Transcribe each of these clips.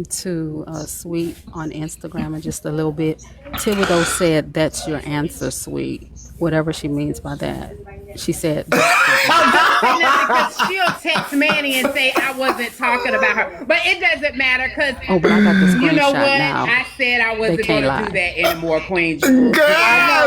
to Sweet on Instagram in just a little bit. Thibodeau said, "That's your answer, Sweet." Whatever she means by that. She said, "That's your answer." Don't say nothing because she'll text Manny and say I wasn't talking about her. But it doesn't matter because Oh, but I got the you know screenshot what? now. I said I wasn't can't going to lie. do that anymore, Queen. I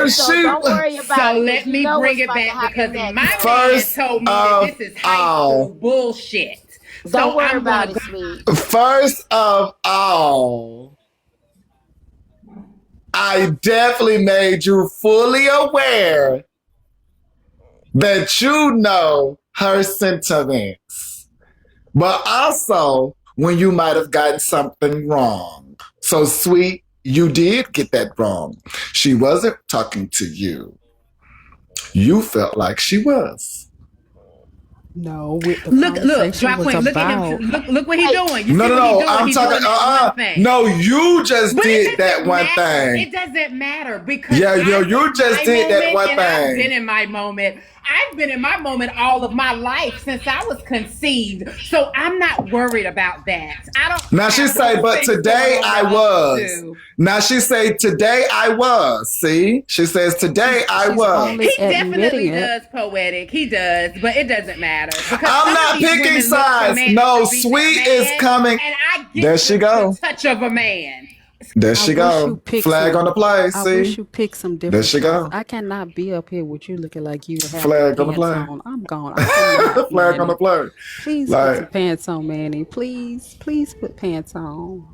know, so Girl, don't worry about So it. 'cause let you me know bring what's it about to back happen because next. my man So First told me of that this is high school bullshit. don't So worry I'm about gonna it, go. Sweet. First of all, I definitely made you fully aware that you know her sentiments, but also when you might have gotten something wrong. So, Sweet, you did get that wrong. She wasn't talking to you. You felt like she was. No, with the Look, conversation drop was queen. Look at about. him. Look what he doing. You No, see no, what he no. doing? I'm He talking. doing that one thing. No, you just But did it that doesn't one matter. thing. It doesn't matter because Yeah, yo, I'm you in just my did that moment one and I've thing. been in my moment. I've been in my moment all of my life since I was conceived. So I'm not worried about that. I don't Now she have say, those but things today going on I that others was. do. Now she say, today I was. See? She says, today I She's was. only He admitting definitely it. does poetic. He does, but it doesn't matter because I'm some not of these picking women look for sides. men No, to be Sweet their is man, coming. and I There get she the go. touch of a man. There I she wish you go. picked Flag on some. the play. I wish See? you picked some There different she shots. go. I cannot be up here with you looking like you have your Flag on the pants play. on. I'm gone. I cannot, Flag on the Manny. play. Please put some Like, pants on, Manny. Please, please put pants on.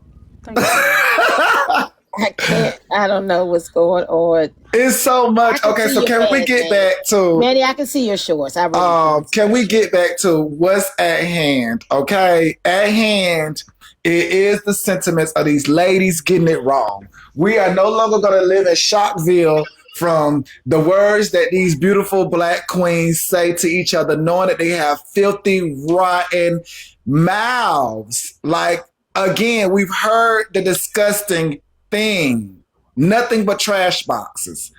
Thank you. I can't. I don't know what's going on. it's so I much. can Okay, see so your can we pants, get Manny. back to Manny, I can see your shorts. I really can see can your we shorts. get back to what's at hand? Okay, at hand, it is the sentiments of these ladies getting it wrong. We are no longer going to live in Shockville from the words that these beautiful black queens say to each other, knowing that they have filthy, rotten mouths. Like, again, we've heard the disgusting thing, nothing but trash boxes.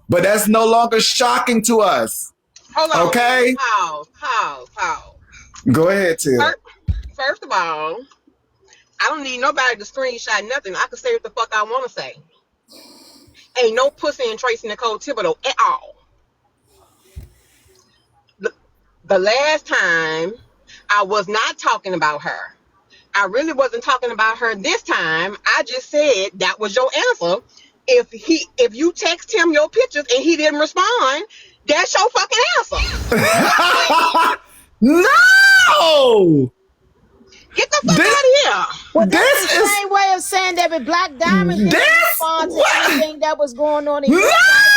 But that's no longer shocking to us. Hold on, Manny. Okay? Pause. Go ahead, Tia. First, first of all, I don't need nobody to screenshot nothing. I can say what the fuck I want to say. Ain't no pussy in Tracy Nicole Thibodeau at all. The, the last time I was not talking about her. I really wasn't talking about her this time. I just said that was your answer. If you text him your pictures and he didn't respond, that's your fucking answer. No! Get the fuck This, out of here. Well, that's this the is. same way of saying that with Black Diamond didn't This. respond to What? anything that was going on in your life.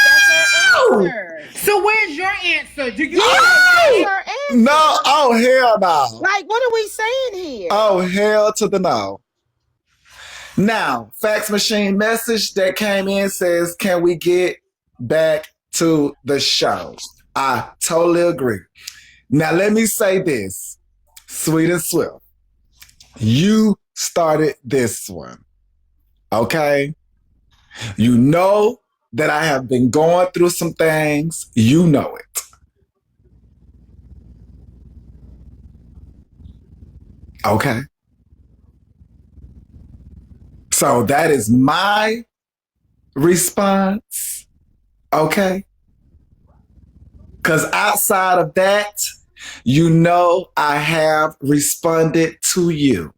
That's No! her answer. So where's your answer? Do you That's Oh! her answer. No! Oh, hell no. Like, what are we saying here? Oh, hell to the no. Now, fax machine message that came in says, can we get back to the show? I totally agree. Now, let me say this, Sweet and Swift. You started this one, okay? You know that I have been going through some things. You know it. Okay? So that is my response, okay? Because outside of that, you know I have responded to you.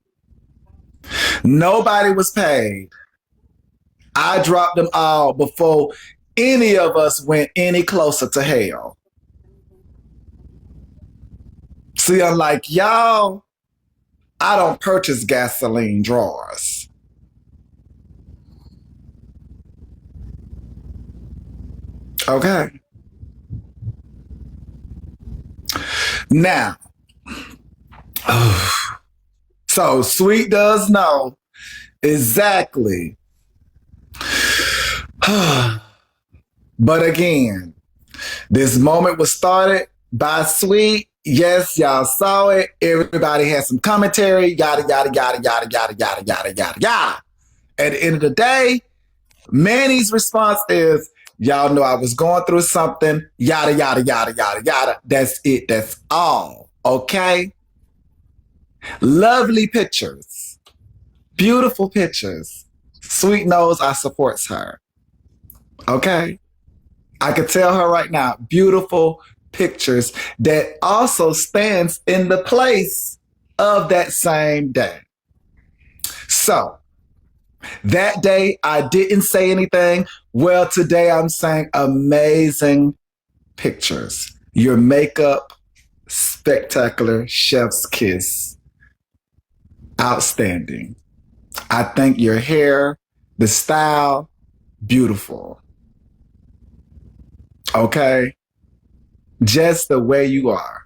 Nobody was paid. I dropped them all before any of us went any closer to hell. See, unlike y'all, I don't purchase gasoline drawers. Okay. Now, so Sweet does know exactly. But again, this moment was started by Sweet. Yes, y'all saw it. Everybody had some commentary. Yada, yada, yada, yada, yada, yada, yada, yada, yada. At the end of the day, Manny's response is, y'all know I was going through something. Yada, yada, yada, yada, yada. That's it. That's all. Okay? Lovely pictures. Beautiful pictures. Sweet knows I supports her. Okay? I could tell her right now, beautiful pictures that also stands in the place of that same day. So that day I didn't say anything. Well, today I'm saying amazing pictures. Your makeup, spectacular, chef's kiss. Outstanding. I think your hair, the style, beautiful. Okay? Just the way you are.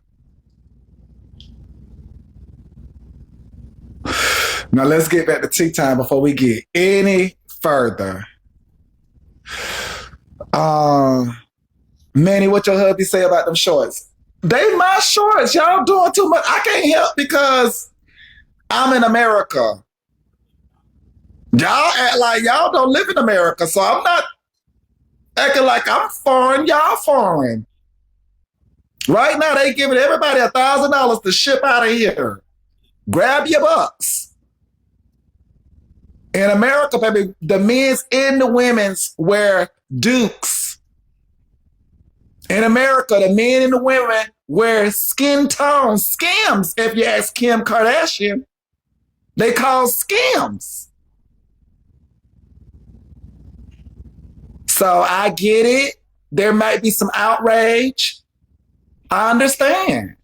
Now let's get back to tea time before we get any further. Manny, what your hubby say about them shorts? They my shorts. Y'all doing too much. I can't help because I'm in America. Y'all act like y'all don't live in America, so I'm not acting like I'm foreign. Y'all foreign. Right now, they giving everybody $1,000 to ship out of here. Grab your bucks. In America, baby, the men's and the women's wear dukes. In America, the men and the women wear skin tone scams. If you ask Kim Kardashian, they call scams. So I get it. There might be some outrage. I understand.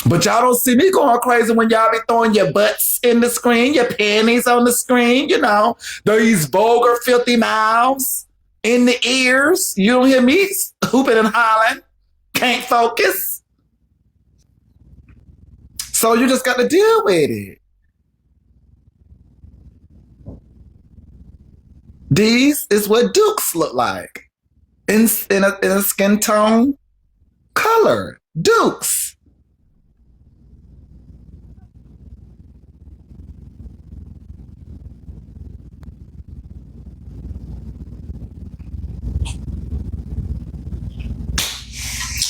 But y'all don't see me going crazy when y'all be throwing your butts in the screen, your panties on the screen, you know, these vulgar, filthy mouths in the ears. You don't hear me hooping and hollering. Can't focus. So you just got to deal with it. These is what dukes look like in a skin tone color. Dukes.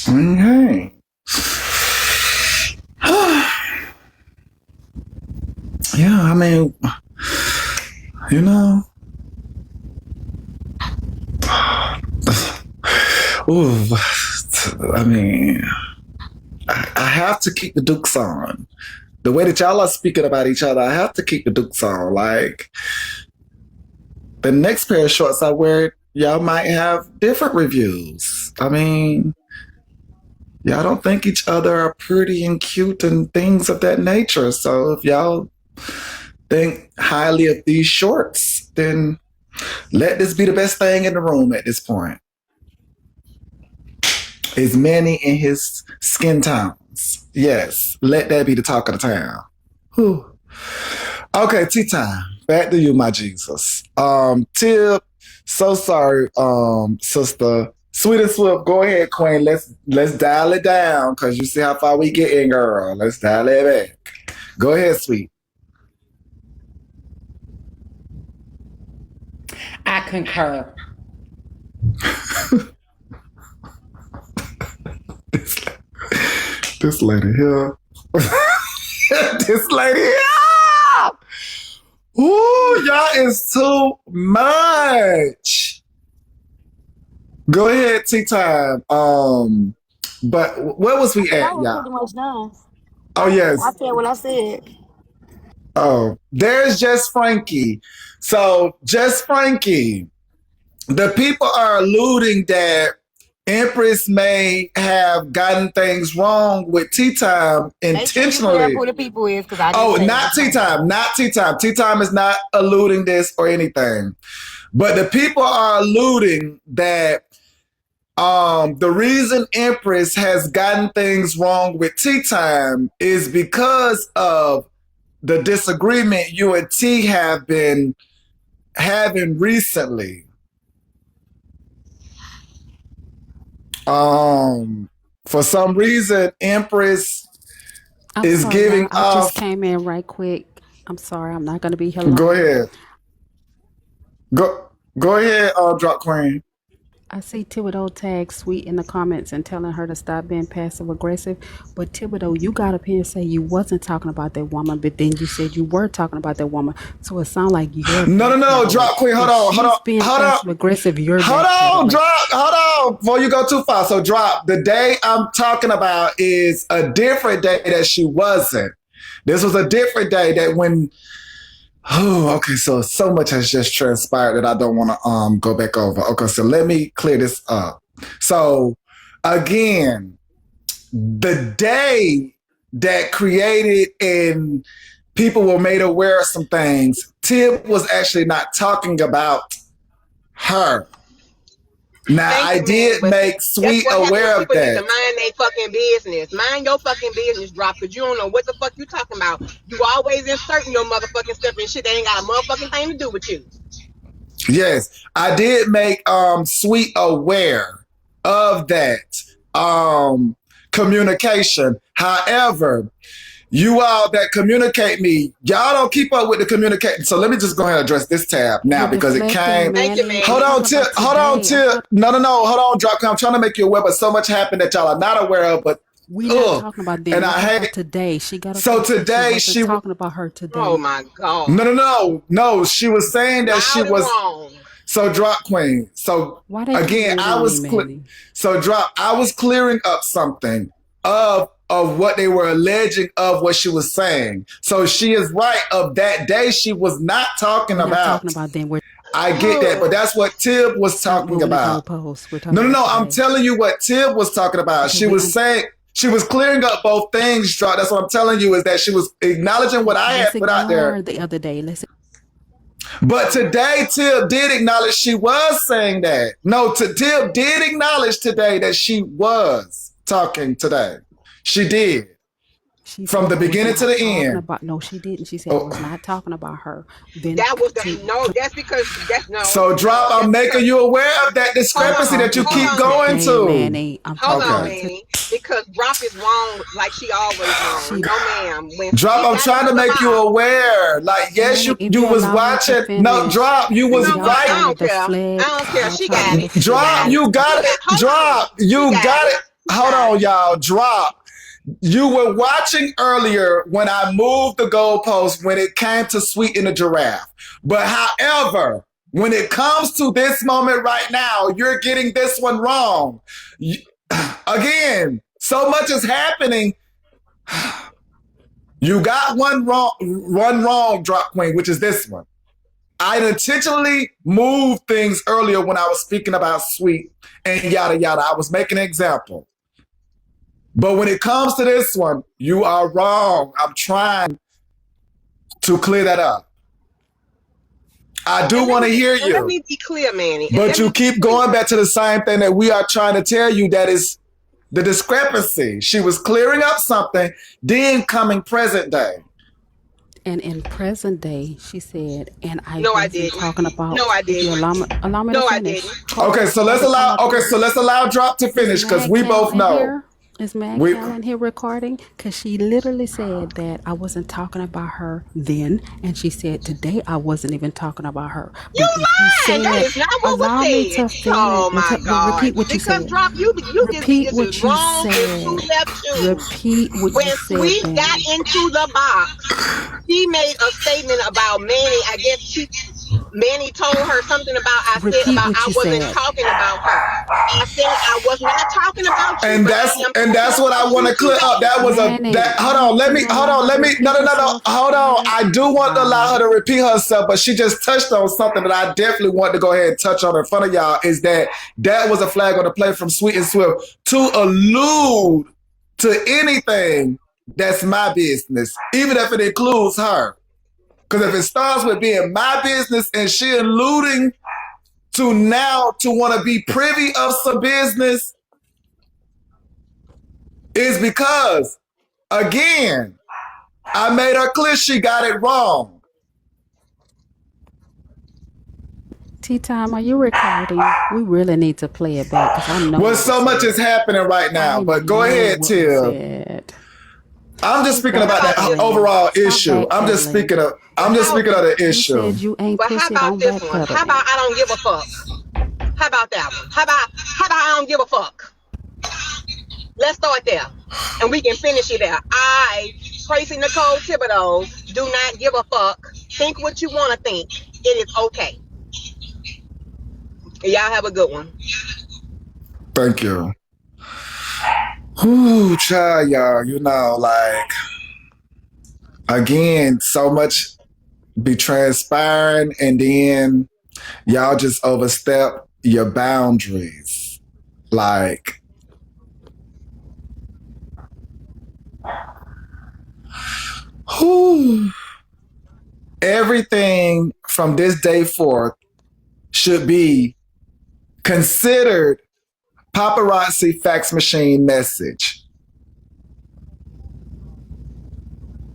Okay. Yeah, I mean, you know. Ooh, I mean, I have to keep the dukes on. The way that y'all are speaking about each other, I have to keep the dukes on. Like, the next pair of shorts I wear, y'all might have different reviews. I mean, y'all don't think each other are pretty and cute and things of that nature. So if y'all think highly of these shorts, then let this be the best thing in the room at this point. Is Manny in his skin tones. Yes, let that be the talk of the town. Whew. Okay, tea time. Back to you, my Jesus. Tip, so sorry, sister. Sweet and Swift, go ahead, Queen. Let's dial it down because you see how far we getting, girl. Let's dial it back. Go ahead, Sweet. I concur. This lady here. This lady here. Ooh, y'all is too much. Go ahead, tea time. But where was we I at, was y'all? pretty much done. Oh yes. I said what I said. Oh, there's Just Frankie. So Just Frankie, the people are alluding that Empress may have gotten things wrong with Tea Time Make sure you intentionally. clear up who the people is, because I didn't Oh, say not Tea anything. Time, not Tea Time. Tea Time is not alluding this or anything. But the people are alluding that the reason Empress has gotten things wrong with Tea Time is because of the disagreement you and T have been having recently. For some reason, Empress I'm is sorry, giving y'all. I just off. came in right quick. I'm sorry. I'm not going to be here long. Go ahead. Go ahead, Drop Queen. I see Thibodeau tag Sweet in the comments and telling her to stop being passive aggressive. But Thibodeau, you got up here and say you wasn't talking about that woman, but then you said you were talking about that woman. So it sounds like you're No, backpedaling. drop queen. Hold If on, hold she's on, being hold on. passive aggressive, you're Hold on, backpedaling. hold on, before you go too far. So drop. The day I'm talking about is a different day that she wasn't. This was a different day that when okay, so much has just transpired that I don't want to go back over. Okay, so let me clear this up. So again, the day that created and people were made aware of some things, Tib was actually not talking about her. Now, Thank I you, did man. make That's Sweet what happens. aware of People need to that. mind their fucking business. Mind your fucking business, drop, because you don't know what the fuck you talking about. You always inserting your motherfucking stuff and shit that ain't got a motherfucking thing to do with you. Yes, I did make Sweet aware of that communication. However, you all that communicate me, y'all don't keep up with the communication. So let me just go ahead and address this tab now You're because it deflecting, came. Thank you, Manny. man. Hold I'm on, talking Tip. about Hold on, today. Tip. No. Hold on, Drop. I'm trying to make you aware, but so much happened that y'all are not aware of. But We're not talking about them. and We're I talking about hate. today. She got up So and said she today wasn't talking about her Oh today. my God. no. She was saying that she Loud and was. wrong. So Drop Queen. So Why they keep again, I muting me, was Manny? so Drop. I was clearing up something of what they were alleging of what she was saying. So she is right. Of that day, she was not talking We're not about. talking about them. We're I get that, but that's what Tib was stop talking moving the about. goalposts. We're talking No. about I'm today. telling you what Tib was talking about. Okay, She was saying she was clearing up both things. Drop. That's what I'm telling you is that she was acknowledging what I had let's put out there. ignore the other day. Let's But today, Tib did acknowledge she was saying that. No, Tib did acknowledge today that she was talking today. She did. She From said the I was beginning not to the talking end. about. No, she didn't. She said I was Oh. not talking about her. Then That was to that's because that's no. So, Drop, I'm making you aware of that discrepancy that you talking keep about Hold on, going today, to. Manny. I'm Hold talking on, about Okay. Manny. Because Drop is wrong like she always wrong. she. No, ma'am. When Drop, Sweet I'm got trying into to the make you box, aware. Like, yes, Manny, if you you was allow me to watching. No, finish, Drop, you you was know y'all what? trying I to right. don't care. I deflect. don't care. Y'all She trying got to it. She Drop, got it. deflect. you got She it. got. Hold on. Drop, She you got got it. it. She Hold got on, it. y'all. Drop. You were watching earlier when I moved the goalpost when it came to Sweet and the Giraffe. But however, when it comes to this moment right now, you're getting this one wrong. Again, so much is happening. You got one wrong, Drop Queen, which is this one. I intentionally moved things earlier when I was speaking about Sweet and yada yada. I was making an example. But when it comes to this one, you are wrong. I'm trying to clear that up. I do want to hear Let you, me be clear, Manny. And but let me you be keep clear. going back to the same thing that we are trying to tell you that is the discrepancy. She was clearing up something, then coming present day. And in present day, she said, and I No, I wasn't didn't. talking about. No, I If you didn't. allow me to No, I finish. didn't. Okay, so let's allow. Okay, so let's allow Drop to Is finish because Mad we Cal both in know. here? Is Mad We Cal in here recording? Because she literally said that I wasn't talking about her then, and she said today I wasn't even talking about her. You But if you lying. That said, is not what was allow me said. to finish, Oh my but God. repeat what you Because said. Drop, you just be Repeat just as what you wrong as two said. left shoes. Repeat what When you said, Sweet got Manny. into the box, she made a statement about Manny. I guess Manny told her something about Repeat what I you wasn't said. talking about her. I said I was not talking about you, and but I that's am and talking that's what I about want you to clear up. today. That was a Manny, that. Hold on, let can me you allow her to repeat no. herself? Hold on. Manny? I do want to allow her Wow. to repeat herself, but she just touched on something that I definitely want to go ahead and touch on in front of y'all. Is that was a flag on the play from Sweet and Swift to allude to anything that's my business, even if it includes her. Because if it starts with being my business and she alluding to now to want to be privy of some business, is because, again, I made her clear she got it wrong. Tea time, are you recording? We really need to play it back because I know Well, what was so much is said. happening right now, I but go know ahead, what was Tim. said. I'm just She's speaking about How that about this one? backpedaling. overall Stop issue. backpedaling. But I'm just how speaking of the You issue. said you ain't but how pussy, about don't this one? How backpedal. about I don't give a fuck? How about that one? How about I don't give a fuck? Let's start there, and we can finish it there. I, Tracy Nicole Thibodeau, do not give a fuck. Think what you want to think. It is okay. Y'all have a good one. Thank you. Ooh, child, y'all. You know, like, again, so much be transpiring, and then y'all just overstep your boundaries. Like, whew, everything from this day forth should be considered paparazzi fax machine message.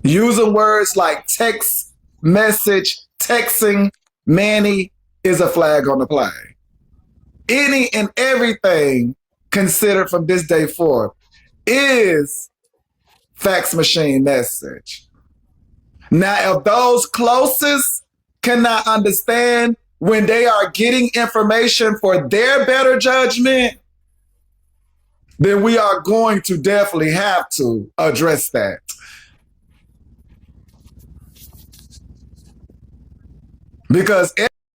Using words like text message, texting, Manny is a flag on the play. Any and everything considered from this day forth is fax machine message. Now, if those closest cannot understand when they are getting information for their better judgment, then we are going to definitely have to address that. Because